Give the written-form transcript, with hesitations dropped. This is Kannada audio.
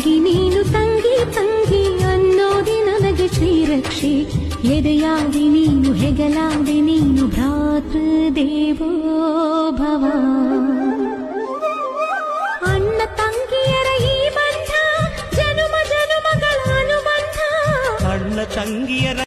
ತಾಯಿ ನೀನು ತಂಗಿ ತಂಗಿ ಅನ್ನೋದಿ ನನಗೆ ಶ್ರೀರಕ್ಷೆ ಎದೆಯಾದಿ ನೀನು ಹೆಗಲಾದಿ ನೀನು ಭ್ರಾತೃದೇವೋ ಭವ ಅಣ್ಣ ತಂಗಿಯರ ಈ ಬಂಧ ಜನುಮ ಜನುಮಗಳ ಅನುಬಂಧ ಅಣ್ಣ ತಂಗಿಯರ